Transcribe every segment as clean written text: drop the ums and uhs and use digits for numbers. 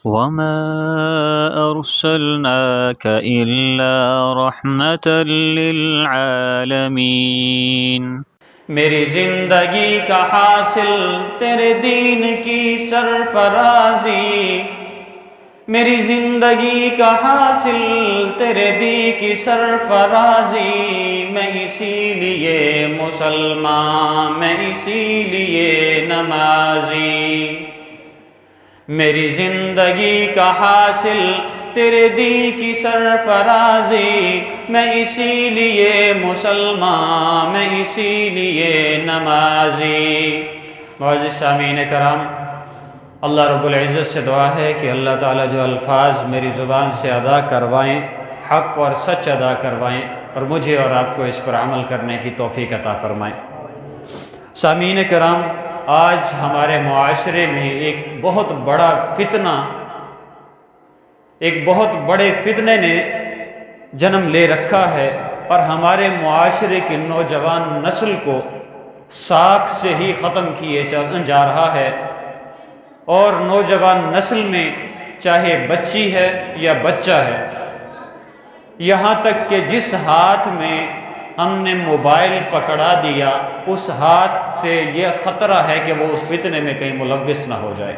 وما أرسلناك إلا رحمة للعالمين۔ میری زندگی کا حاصل تیرے دین کی سرفرازی، میری زندگی کا حاصل تیرے دین کی سرفرازی، میں اسی لیے مسلمان، میں اسی لیے نمازی۔ میری زندگی کا حاصل تیرے دین کی سرفرازی، میں اسی لیے مسلمان، میں اسی لیے نمازی۔ معزز سامعین کرام، اللہ رب العزت سے دعا ہے کہ اللہ تعالیٰ جو الفاظ میری زبان سے ادا کروائیں، حق اور سچ ادا کروائیں، اور مجھے اور آپ کو اس پر عمل کرنے کی توفیق عطا فرمائیں۔ سامعین کرام، آج ہمارے معاشرے میں ایک بہت بڑا فتنہ، ایک بہت بڑے فتنے نے جنم لے رکھا ہے، اور ہمارے معاشرے کی نوجوان نسل کو ساکھ سے ہی ختم کیے جا رہا ہے۔ اور نوجوان نسل میں چاہے بچی ہے یا بچہ ہے، یہاں تک کہ جس ہاتھ میں ہم نے موبائل پکڑا دیا، اس ہاتھ سے یہ خطرہ ہے کہ وہ اس فتنے میں کہیں ملوث نہ ہو جائے۔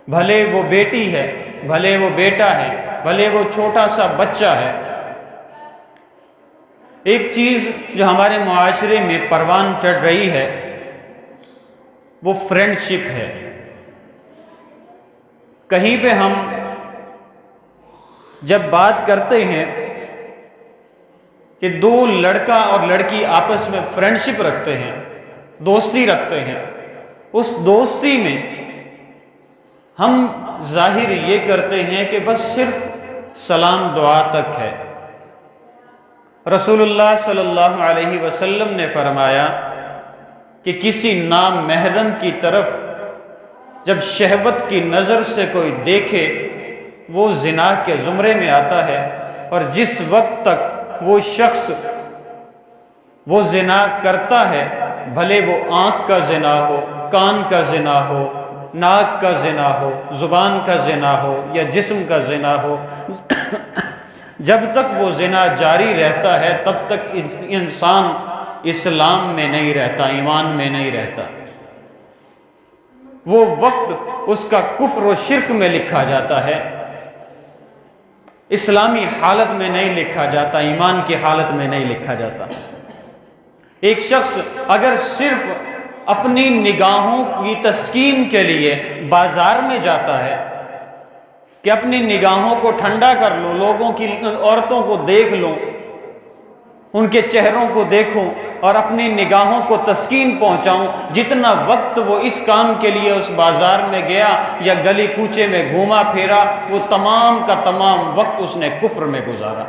بھلے وہ بیٹی ہے، بھلے وہ بیٹا ہے، بھلے وہ چھوٹا سا بچہ ہے۔ ایک چیز جو ہمارے معاشرے میں پروان چڑھ رہی ہے وہ فرینڈ شپ ہے۔ کہیں پہ ہم جب بات کرتے ہیں کہ دو لڑکا اور لڑکی آپس میں فرینڈ شپ رکھتے ہیں، دوستی رکھتے ہیں، اس دوستی میں ہم ظاہر یہ کرتے ہیں کہ بس صرف سلام دعا تک ہے۔ رسول اللہ صلی اللہ علیہ وسلم نے فرمایا کہ کسی نامحرم کی طرف جب شہوت کی نظر سے کوئی دیکھے، وہ زنا کے زمرے میں آتا ہے، اور جس وقت تک وہ شخص وہ زنا کرتا ہے، بھلے وہ آنکھ کا زنا ہو، کان کا زنا ہو، ناک کا زنا ہو، زبان کا زنا ہو یا جسم کا زنا ہو، جب تک وہ زنا جاری رہتا ہے تب تک انسان اسلام میں نہیں رہتا، ایمان میں نہیں رہتا۔ وہ وقت اس کا کفر و شرک میں لکھا جاتا ہے، اسلامی حالت میں نہیں لکھا جاتا، ایمان کی حالت میں نہیں لکھا جاتا۔ ایک شخص اگر صرف اپنی نگاہوں کی تسکین کے لیے بازار میں جاتا ہے کہ اپنی نگاہوں کو ٹھنڈا کر لوں، لوگوں کی عورتوں کو دیکھ لوں، ان کے چہروں کو دیکھوں اور اپنی نگاہوں کو تسکین پہنچاؤں، جتنا وقت وہ اس کام کے لیے اس بازار میں گیا یا گلی کوچے میں گھوما پھیرا، وہ تمام کا تمام وقت اس نے کفر میں گزارا۔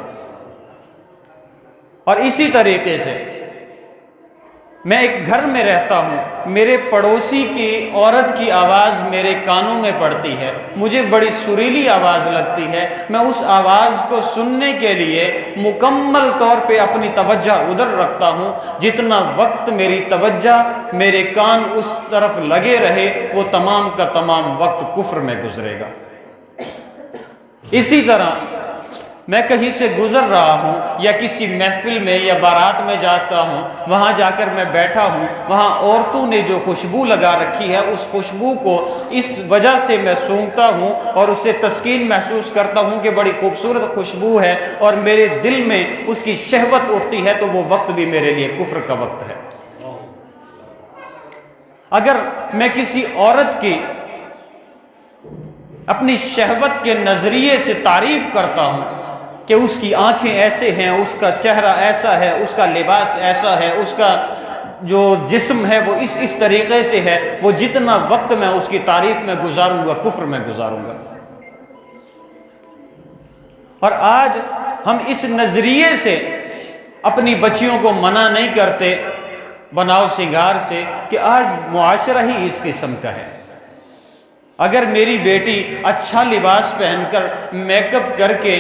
اور اسی طریقے سے میں ایک گھر میں رہتا ہوں، میرے پڑوسی کی عورت کی آواز میرے کانوں میں پڑتی ہے، مجھے بڑی سریلی آواز لگتی ہے، میں اس آواز کو سننے کے لیے مکمل طور پہ اپنی توجہ ادھر رکھتا ہوں، جتنا وقت میری توجہ، میرے کان اس طرف لگے رہے، وہ تمام کا تمام وقت کفر میں گزرے گا۔ اسی طرح میں کہیں سے گزر رہا ہوں یا کسی محفل میں یا بارات میں جاتا ہوں، وہاں جا کر میں بیٹھا ہوں، وہاں عورتوں نے جو خوشبو لگا رکھی ہے، اس خوشبو کو اس وجہ سے میں سونگھتا ہوں اور اس سے تسکین محسوس کرتا ہوں کہ بڑی خوبصورت خوشبو ہے، اور میرے دل میں اس کی شہوت اٹھتی ہے، تو وہ وقت بھی میرے لیے کفر کا وقت ہے۔ اگر میں کسی عورت کی اپنی شہوت کے نظریے سے تعریف کرتا ہوں کہ اس کی آنکھیں ایسے ہیں، اس کا چہرہ ایسا ہے، اس کا لباس ایسا ہے، اس کا جو جسم ہے وہ اس طریقے سے ہے، وہ جتنا وقت میں اس کی تعریف میں گزاروں گا، کفر میں گزاروں گا۔ اور آج ہم اس نظریے سے اپنی بچیوں کو منع نہیں کرتے بناؤ سنگار سے، کہ آج معاشرہ ہی اس قسم کا ہے۔ اگر میری بیٹی اچھا لباس پہن کر، میک اپ کر کے،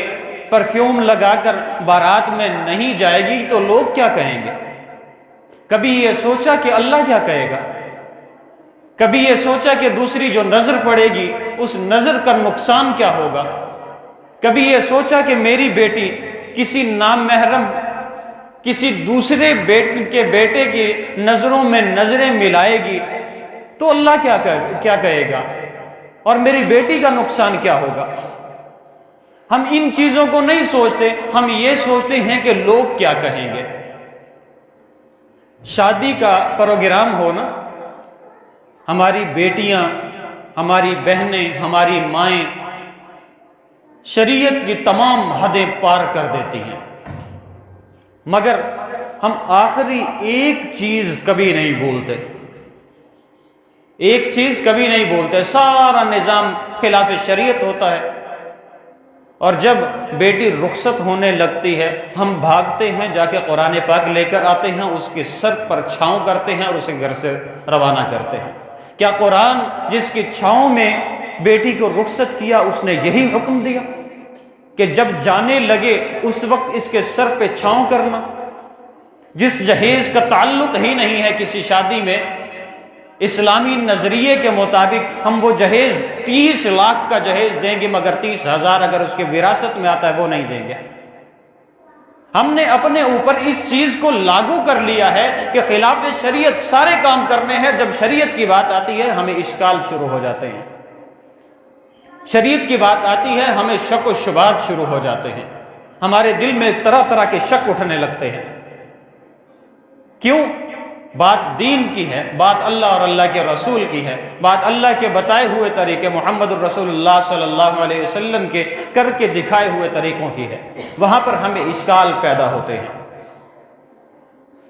پرفیوم لگا کر بارات میں نہیں جائے گی تو لوگ کیا کہیں گے؟ کبھی یہ سوچا کہ اللہ کیا کہے گا؟ کبھی یہ سوچا کہ دوسری جو نظر پڑے گی اس نظر کا نقصان کیا ہوگا؟ کبھی یہ سوچا کہ میری بیٹی کسی نامحرم کسی دوسرے بیٹے کی نظروں میں نظریں ملائے گی تو اللہ کیا کہے گا، اور میری بیٹی کا نقصان کیا ہوگا؟ ہم ان چیزوں کو نہیں سوچتے، ہم یہ سوچتے ہیں کہ لوگ کیا کہیں گے۔ شادی کا پروگرام ہو نا، ہماری بیٹیاں، ہماری بہنیں، ہماری مائیں شریعت کی تمام حدیں پار کر دیتی ہیں، مگر ہم آخری ایک چیز کبھی نہیں بھولتے، ایک چیز کبھی نہیں بھولتے۔ سارا نظام خلاف شریعت ہوتا ہے، اور جب بیٹی رخصت ہونے لگتی ہے ہم بھاگتے ہیں، جا کے قرآن پاک لے کر آتے ہیں، اس کے سر پر چھاؤں کرتے ہیں اور اسے گھر سے روانہ کرتے ہیں۔ کیا قرآن جس کی چھاؤں میں بیٹی کو رخصت کیا اس نے یہی حکم دیا کہ جب جانے لگے اس وقت اس کے سر پہ چھاؤں کرنا؟ جس جہیز کا تعلق ہی نہیں ہے کسی شادی میں، اسلامی نظریے کے مطابق ہم وہ جہیز 30 لاکھ کا جہیز دیں گے، مگر 30,000 اگر اس کے وراثت میں آتا ہے وہ نہیں دیں گے۔ ہم نے اپنے اوپر اس چیز کو لاگو کر لیا ہے کہ خلاف شریعت سارے کام کرنے ہیں، جب شریعت کی بات آتی ہے ہمیں اشکال شروع ہو جاتے ہیں، شریعت کی بات آتی ہے ہمیں شک و شبہات شروع ہو جاتے ہیں، ہمارے دل میں طرح طرح کے شک اٹھنے لگتے ہیں۔ کیوں؟ بات دین کی ہے، بات اللہ اور اللہ کے رسول کی ہے، بات اللہ کے بتائے ہوئے طریقے، محمد الرسول اللہ صلی اللہ علیہ وسلم کے کر کے دکھائے ہوئے طریقوں کی ہے، وہاں پر ہمیں اشکال پیدا ہوتے ہیں۔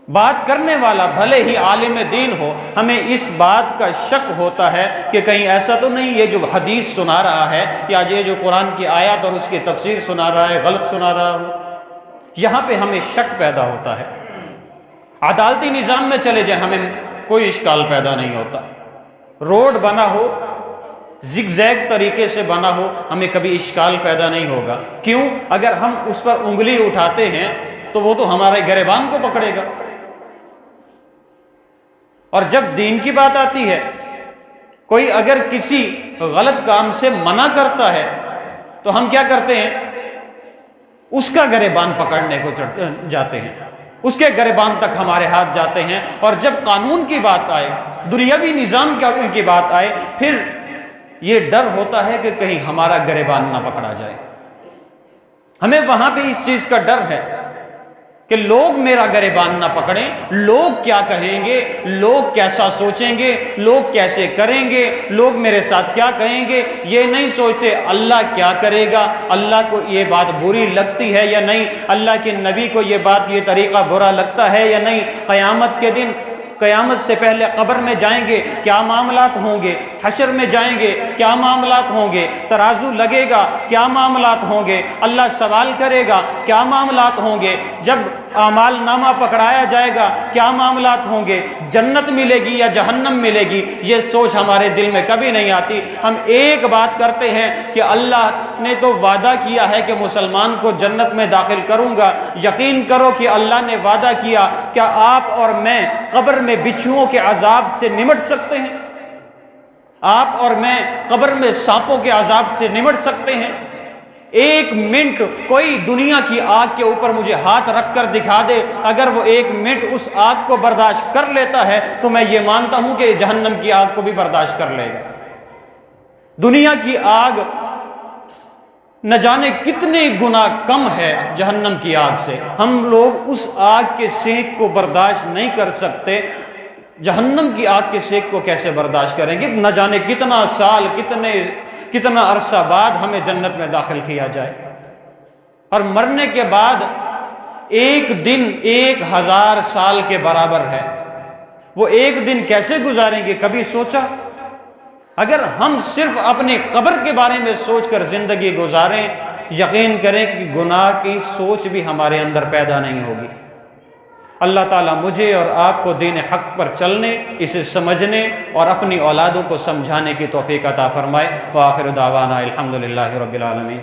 بات کرنے والا بھلے ہی عالم دین ہو، ہمیں اس بات کا شک ہوتا ہے کہ کہیں ایسا تو نہیں یہ جو حدیث سنا رہا ہے یا یہ جو قرآن کی آیات اور اس کی تفسیر سنا رہا ہے غلط سنا رہا ہو، یہاں پہ ہمیں شک پیدا ہوتا ہے۔ عدالتی نظام میں چلے جائیں ہمیں کوئی اشکال پیدا نہیں ہوتا، روڈ بنا ہو زگ زیگ طریقے سے بنا ہو ہمیں کبھی اشکال پیدا نہیں ہوگا۔ کیوں؟ اگر ہم اس پر انگلی اٹھاتے ہیں تو وہ تو ہمارے گریبان کو پکڑے گا، اور جب دین کی بات آتی ہے کوئی اگر کسی غلط کام سے منع کرتا ہے تو ہم کیا کرتے ہیں؟ اس کا گریبان پکڑنے کو جاتے ہیں، اس کے گریبان تک ہمارے ہاتھ جاتے ہیں، اور جب قانون کی بات آئے، دنیاوی نظام کی بات آئے، پھر یہ ڈر ہوتا ہے کہ کہیں ہمارا گریبان نہ پکڑا جائے۔ ہمیں وہاں پہ اس چیز کا ڈر ہے کہ لوگ میرا گریبان نہ پکڑیں، لوگ کیا کہیں گے، لوگ کیسا سوچیں گے، لوگ کیسے کریں گے، لوگ میرے ساتھ کیا کہیں گے۔ یہ نہیں سوچتے اللہ کیا کرے گا، اللہ کو یہ بات بری لگتی ہے یا نہیں، اللہ کے نبی کو یہ بات یہ طریقہ برا لگتا ہے یا نہیں، قیامت کے دن، قیامت سے پہلے قبر میں جائیں گے کیا معاملات ہوں گے، حشر میں جائیں گے کیا معاملات ہوں گے، ترازو لگے گا کیا معاملات ہوں گے، اللہ سوال کرے گا کیا معاملات ہوں گے، جب اعمال نامہ پکڑایا جائے گا کیا معاملات ہوں گے، جنت ملے گی یا جہنم ملے گی، یہ سوچ ہمارے دل میں کبھی نہیں آتی۔ ہم ایک بات کرتے ہیں کہ اللہ نے تو وعدہ کیا ہے کہ مسلمان کو جنت میں داخل کروں گا، یقین کرو کہ اللہ نے وعدہ کیا، کیا آپ اور میں قبر میں بچھوؤں کے عذاب سے نمٹ سکتے ہیں؟ آپ اور میں قبر میں سانپوں کے عذاب سے نمٹ سکتے ہیں؟ ایک منٹ کوئی دنیا کی آگ کے اوپر مجھے ہاتھ رکھ کر دکھا دے، اگر وہ ایک منٹ اس آگ کو برداشت کر لیتا ہے تو میں یہ مانتا ہوں کہ جہنم کی آگ کو بھی برداشت کر لے گا۔ دنیا کی آگ نہ جانے کتنے گنا کم ہے جہنم کی آگ سے، ہم لوگ اس آگ کے سینک کو برداشت نہیں کر سکتے، جہنم کی آگ کے سینک کو کیسے برداشت کریں گے؟ نہ جانے کتنا سال، کتنا عرصہ بعد ہمیں جنت میں داخل کیا جائے، اور مرنے کے بعد ایک دن 1000 سال کے برابر ہے، وہ ایک دن کیسے گزاریں گے؟ کبھی سوچا؟ اگر ہم صرف اپنے قبر کے بارے میں سوچ کر زندگی گزاریں، یقین کریں کہ گناہ کی سوچ بھی ہمارے اندر پیدا نہیں ہوگی۔ اللہ تعالیٰ مجھے اور آپ کو دین حق پر چلنے، اسے سمجھنے اور اپنی اولادوں کو سمجھانے کی توفیق عطا فرمائے۔ وآخر دعوانا الحمدللہ رب العالمین۔